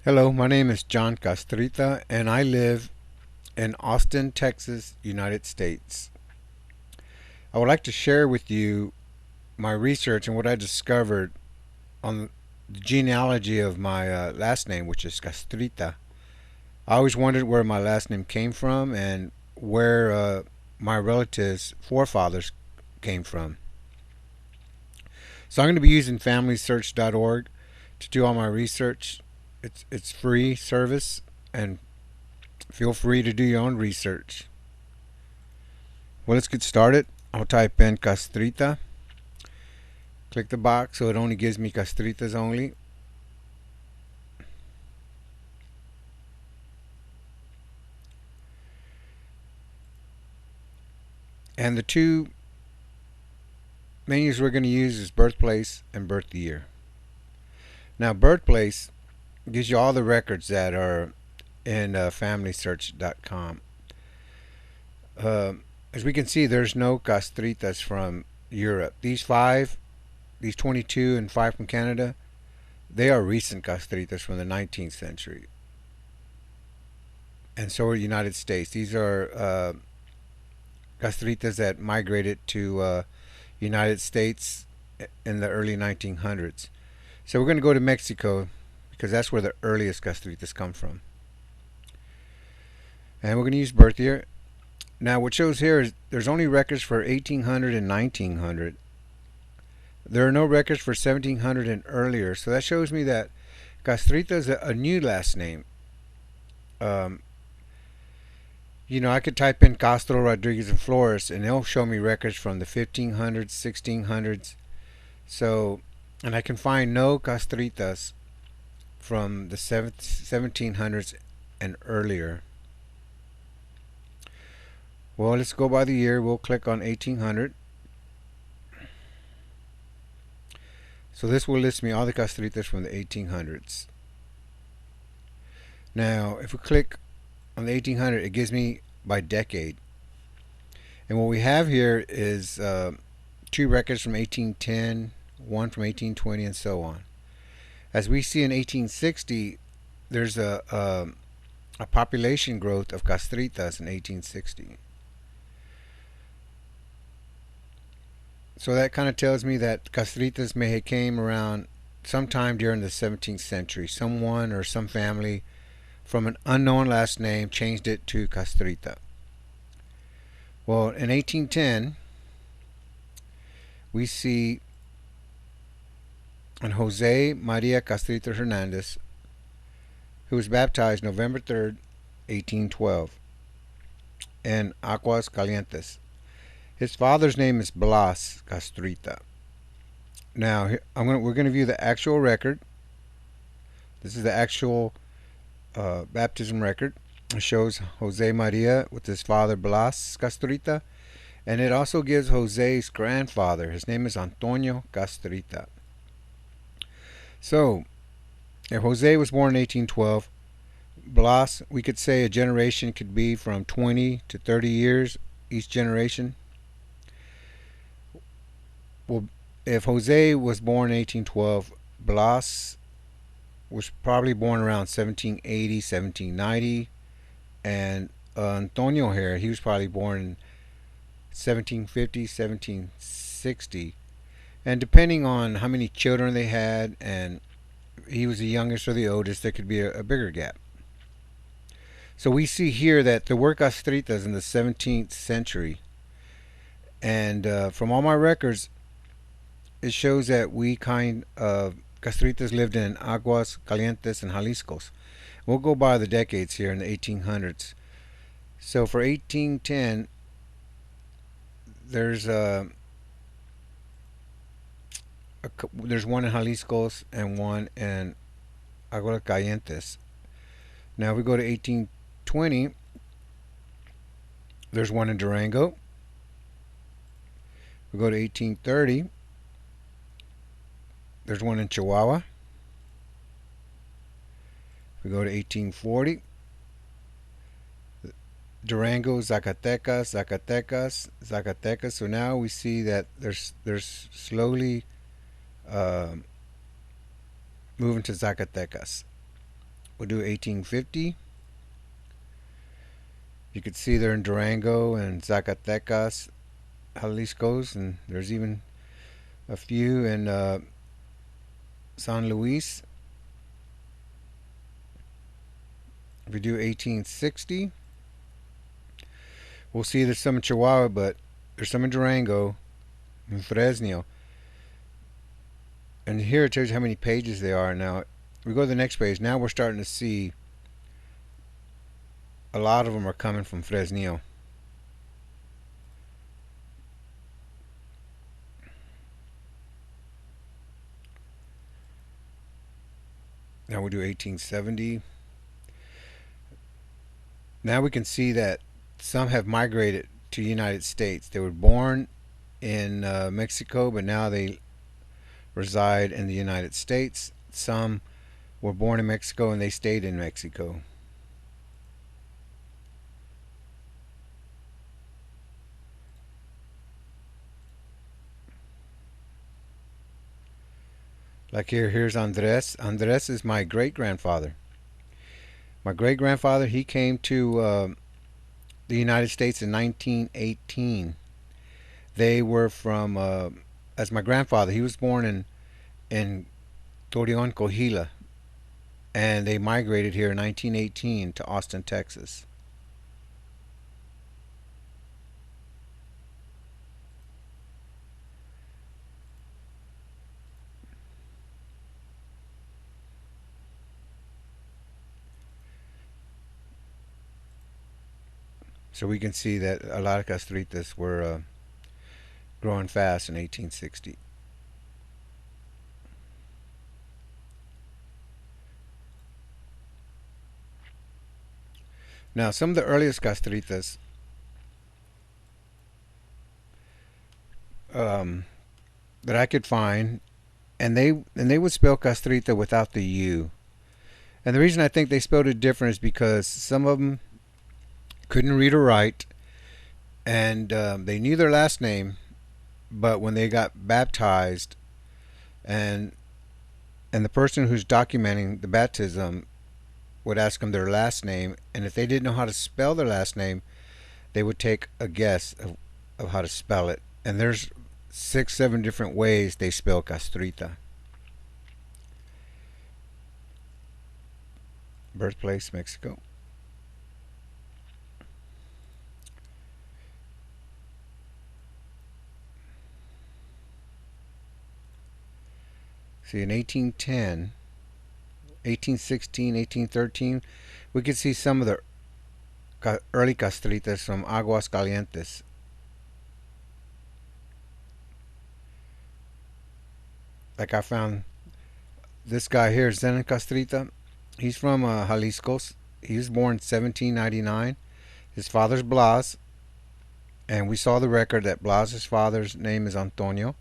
Hello, my name is John Castruita, and I live in Austin, Texas, United States. I would like to share with you my research and what I discovered on the genealogy of my last name, which is Castruita. I always wondered where my last name came from and where my relatives' forefathers came from. So I'm going to be using FamilySearch.org to do all my research. It's free service, and feel free to do your own research. Well, let's get started. I'll type in Castrita. Click the box so it only gives me Castritas only. And the two menus we're going to use is birthplace and birth year. Now, birthplace gives you all the records that are in FamilySearch.com. As we can see, there's no Castritas from Europe. These 22 and 5 from Canada, they are recent Castritas from the 19th century. And so are the United States. These are Castritas that migrated to United States in the early 1900s. So we're going to go to Mexico because that's where the earliest Castritas come from. And we're going to use birth year. Now what shows here is there's only records for 1800 and 1900. There are no records for 1700 and earlier. So that shows me that Castrita is a new last name. I could type in Castro, Rodriguez, and Flores, and it'll show me records from the 1500s, 1600s. So, and I can find no Castritas from the 1700s and earlier. Well, let's go by the year. We'll click on 1800. So this will list me all the Castritas from the 1800s. Now, if we click on the 1800, it gives me by decade. And what we have here is two records from 1810, one from 1820, and so on. As we see in 1860, there's a population growth of Castritas in 1860. So that kind of tells me that Castritas may have came around sometime during the 17th century. Someone or some family from an unknown last name changed it to Castrita. Well, in 1810, we see an Jose Maria Castrita Hernandez, who was baptized November 3rd, 1812, in Aguas Calientes. His father's name is Blas Castrita. Now, we're going to view the actual record. This is the actual baptism record. It shows Jose Maria with his father Blas Castrita, and it also gives Jose's grandfather. His name is Antonio Castrita. So, if Jose was born in 1812, Blas, we could say a generation could be from 20 to 30 years each generation. Well, if Jose was born in 1812, Blas was probably born around 1780, 1790, and Antonio here, he was probably born in 1750, 1760, and depending on how many children they had, and he was the youngest or the oldest, there could be a bigger gap. So we see here that there were Castritas in the 17th century, and from all my records, it shows that Castritas lived in Aguas Calientes and Jaliscos. We'll go by the decades here in the 1800s. So for 1810, there's one in Jaliscos and one in Aguas Calientes. Now if we go to 1820, there's one in Durango. We go to 1830. There's one in Chihuahua. We go to 1840. Durango, Zacatecas, Zacatecas, Zacatecas. So now we see that there's slowly moving to Zacatecas. We'll do 1850. You could see they're in Durango and Zacatecas, Jalisco's, and there's even a few in San Luis. If we do 1860, we'll see there's some in Chihuahua, but there's some in Durango and Fresno. And here it tells you how many pages they are. Now, we go to the next page. Now we're starting to see a lot of them are coming from Fresno. Now we'll do 1870. Now we can see that some have migrated to the United States. They were born in Mexico, but now they reside in the United States. Some were born in Mexico and they stayed in Mexico. Like here's Andres. Andres is my great-grandfather. My great-grandfather, he came to the United States in 1918. They were from, as my grandfather, he was born in Torreon, Coahuila, and they migrated here in 1918 to Austin, Texas. So we can see that a lot of Castruitas were growing fast in 1860. Now, some of the earliest Castruitas that I could find, and they would spell Castrita without the U. And the reason I think they spelled it different is because some of them couldn't read or write, and they knew their last name, but when they got baptized, and the person who's documenting the baptism would ask them their last name, and if they didn't know how to spell their last name, they would take a guess of how to spell it. And there's 6, 7 different ways they spell Castruita. Birthplace, Mexico. See, in 1810, 1816, 1813, we could see some of the early Castritas from Aguas Calientes. Like I found this guy here, Zenon Castrita. He's from Jalisco. He was born 1799. His father's Blas, and we saw the record that Blas's father's name is Antonio.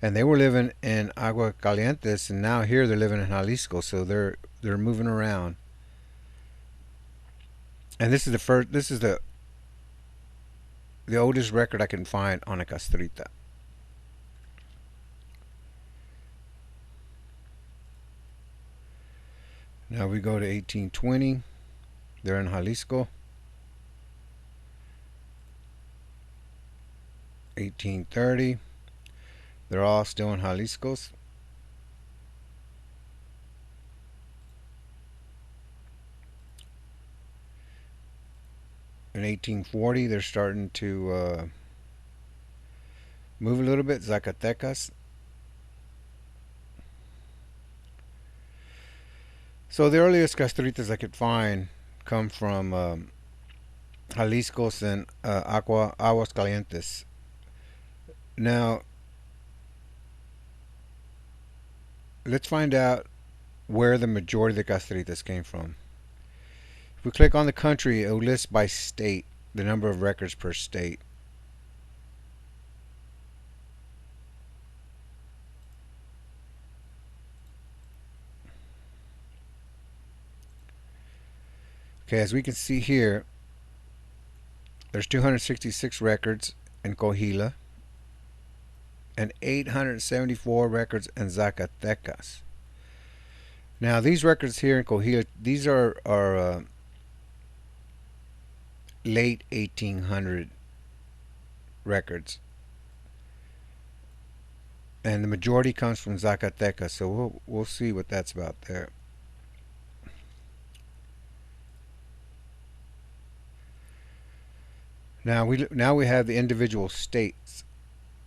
And they were living in Agua Calientes, and now here they're living in Jalisco, so they're moving around. And this is the first. This is the oldest record I can find on a Castrita. Now we go to 1820. They're in Jalisco. 1830. They're all still in Jalisco. In 1840, they're starting to move a little bit. Zacatecas. So the earliest Castritas I could find come from Jalisco and Aguas Calientes. Now, let's find out where the majority of the Castritas came from. If we click on the country, it will list by state the number of records per state. Okay, as we can see here, there's 266 records in Coahuila and 874 records in Zacatecas. Now these records here in Coahuila, these are late 1800 records, and the majority comes from Zacatecas. So we'll see what that's about there. Now we have the individual states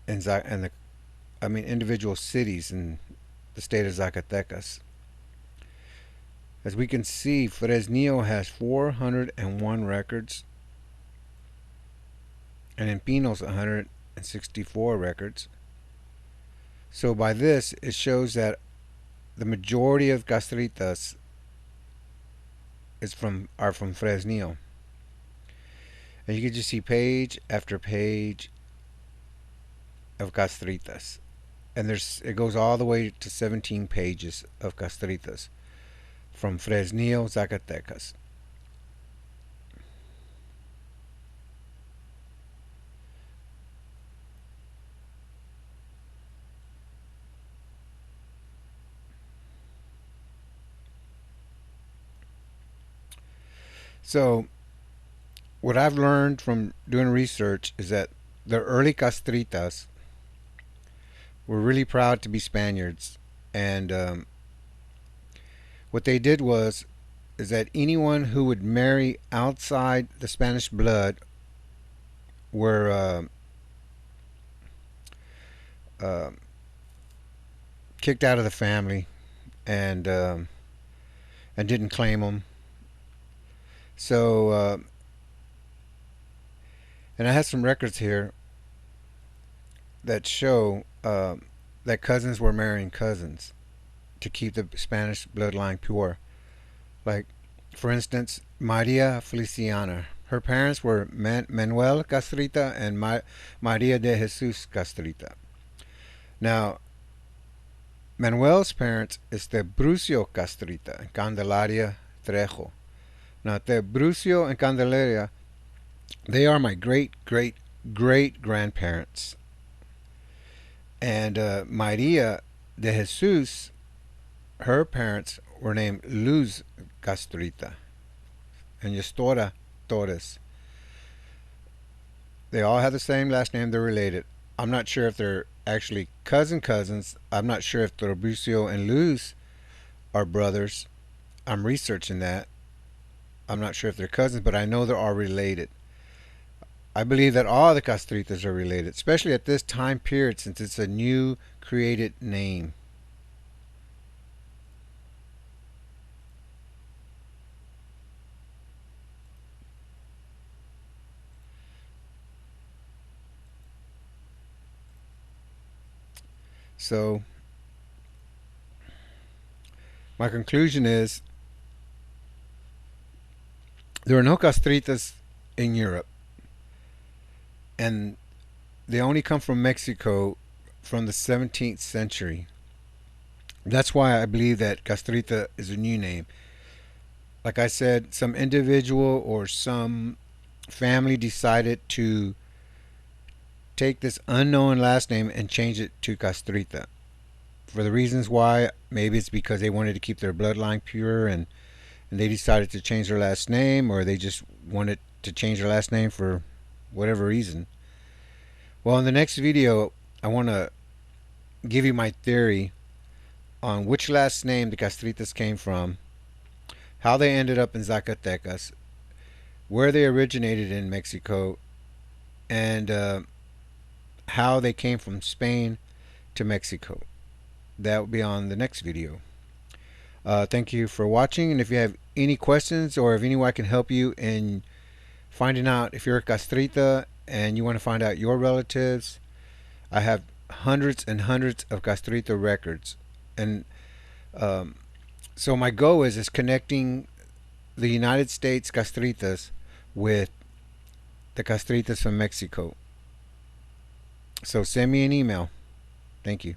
and individual cities in the state of Zacatecas. As we can see, Fresnillo has 401 records, and in Pinos 164 records. So by this, it shows that the majority of Castritas are from Fresnillo. And you can just see page after page of Castritas. And it goes all the way to 17 pages of Castritas from Fresnillo, Zacatecas. So what I've learned from doing research is that the early Castritas were really proud to be Spaniards, and what they did is that anyone who would marry outside the Spanish blood were kicked out of the family, and didn't claim them. So and I have some records here that show that cousins were marrying cousins to keep the Spanish bloodline pure. Like, for instance, Maria Feliciana. Her parents were Manuel Castrita and Maria de Jesus Castrita. Now, Manuel's parents is the Brucio Castrita and Candelaria Trejo. Now, the Brucio and Candelaria, they are my great great great grandparents. And Maria de Jesus, her parents were named Luz Castrita and Yastora Torres. They all have the same last name. They're related. I'm not sure if they're actually cousins. I'm not sure if Torbucio and Luz are brothers. I'm researching that. I'm not sure if they're cousins, but I know they're all related. I believe that all the Castritas are related, especially at this time period, since it's a new created name. So my conclusion is there are no Castritas in Europe, and they only come from Mexico from the 17th century. That's why I believe that Castrita is a new name. Like I said, some individual or some family decided to take this unknown last name and change it to Castrita. For the reasons why, maybe it's because they wanted to keep their bloodline pure, and they decided to change their last name, or they just wanted to change their last name for whatever reason. Well, in the next video, I want to give you my theory on which last name the Castritas came from, how they ended up in Zacatecas, where they originated in Mexico, and how they came from Spain to Mexico. That will be on the next video. Thank you for watching, and if you have any questions or if anyone can help you in finding out if you're a Castrita and you want to find out your relatives, I have hundreds and hundreds of Castrita records. And so my goal is connecting the United States Castritas with the Castritas from Mexico. So send me an email. Thank you.